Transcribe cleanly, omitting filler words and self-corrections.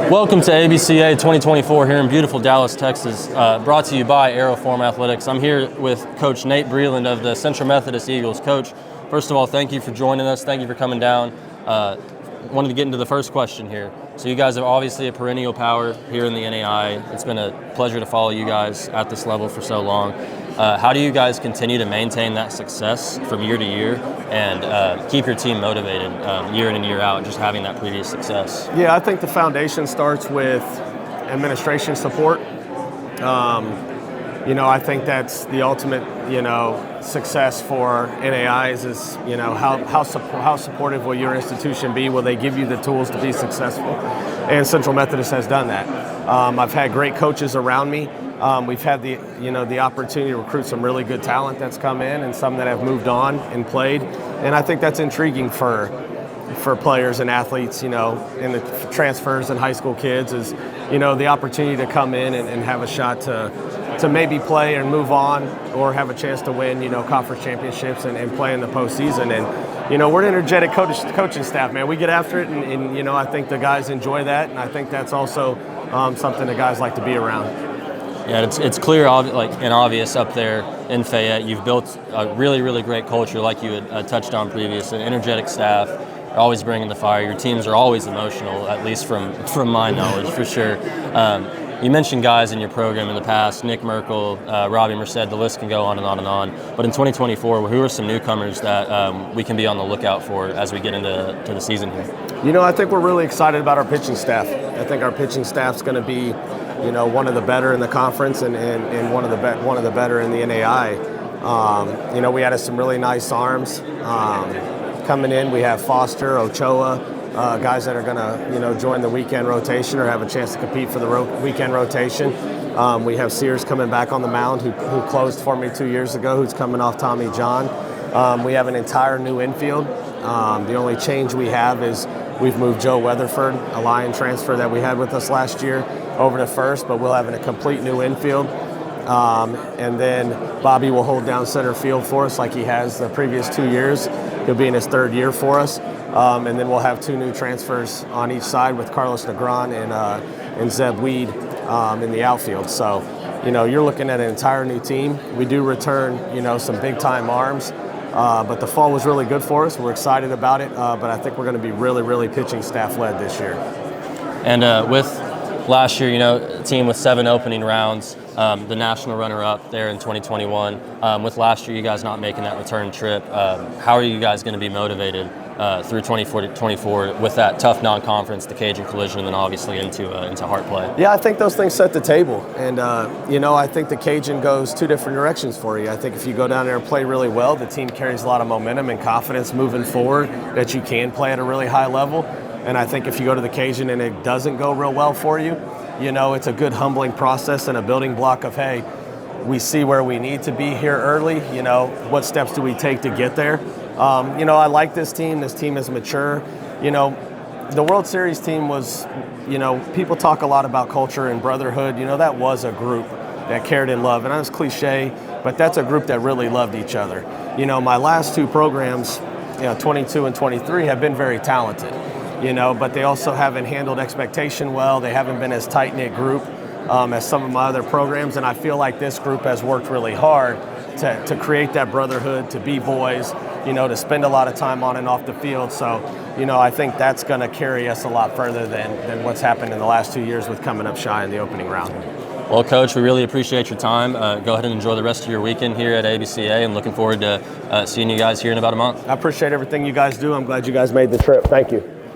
Welcome to ABCA 2024 here in beautiful Dallas, Texas, brought to you by Aeroform Athletics. I'm here with Coach Nate Breland of the Central Methodist Eagles. Coach, first of all, thank you for joining us. Thank you for coming down. Wanted to get into the first question here. So you guys are obviously a perennial power here in the NAIA. It's been a pleasure to follow you guys at this level for so long. How do you guys continue to maintain that success from year to year and keep your team motivated year in and year out, just having that previous success? Yeah, I think the foundation starts with administration support. I think that's the ultimate, success for NAIs is, how supportive will your institution be? Will they give you the tools to be successful? And Central Methodist has done that. I've had great coaches around me. We've had the opportunity to recruit some really good talent that's come in and some that have moved on and played. And I think that's intriguing for players and athletes, in the transfers and high school kids is, the opportunity to come in and have a shot to maybe play and move on or have a chance to win, conference championships and play in the postseason. And, we're an energetic coaching staff, man. We get after it and I think the guys enjoy that. And I think that's also something the guys like to be around. Yeah, it's clear and obvious up there in Fayette. You've built a really, really great culture like you had touched on previously, an energetic staff. You're always bringing the fire. Your teams are always emotional, at least from my knowledge, for sure. You mentioned guys in your program in the past, Nick Merkel, Robbie Merced, the list can go on and on and on. But in 2024, who are some newcomers that we can be on the lookout for as we get into the season here? I think we're really excited about our pitching staff. I think our pitching staff's going to be, one of the better in the conference and one of the better in the NAI. We added some really nice arms coming in. We have Foster, Ochoa, guys that are going to, join the weekend rotation or have a chance to compete for the weekend rotation. We have Sears coming back on the mound who closed for me 2 years ago, who's coming off Tommy John. We have an entire new infield. The only change we have is we've moved Joe Weatherford, a Lion transfer that we had with us last year, over to first, but we'll have a complete new infield. And then Bobby will hold down center field for us like he has the previous 2 years. He'll be in his third year for us. And then we'll have two new transfers on each side with Carlos Negron and Zeb Weed in the outfield. So, you're looking at an entire new team. We do return, some big-time arms. But the fall was really good for us. We're excited about it. But I think we're going to be really, really pitching staff-led this year. And with last year, a team with 7 opening rounds, the national runner-up there in 2021. With last year, you guys not making that return trip, how are you guys going to be motivated through 2024 with that tough non-conference, the Cajun collision, and then obviously into Hart play? Yeah, I think those things set the table. And, I think the Cajun goes 2 different directions for you. I think if you go down there and play really well, the team carries a lot of momentum and confidence moving forward that you can play at a really high level. And I think if you go to the Cajun and it doesn't go real well for you, it's a good humbling process and a building block of, hey, we see where we need to be here early. What steps do we take to get there? I like this team. This team is mature. The World Series team was, people talk a lot about culture and brotherhood. That was a group that cared and loved. And that's cliche, but that's a group that really loved each other. My last 2 programs, 22 and 23, have been very talented. But they also haven't handled expectation well. They haven't been as tight-knit group as some of my other programs. And I feel like this group has worked really hard to create that brotherhood, to be boys, to spend a lot of time on and off the field. So, I think that's going to carry us a lot further than what's happened in the last 2 years with coming up shy in the opening round. Well, Coach, we really appreciate your time. Go ahead and enjoy the rest of your weekend here at ABCA, and looking forward to seeing you guys here in about a month. I appreciate everything you guys do. I'm glad you guys made the trip. Thank you.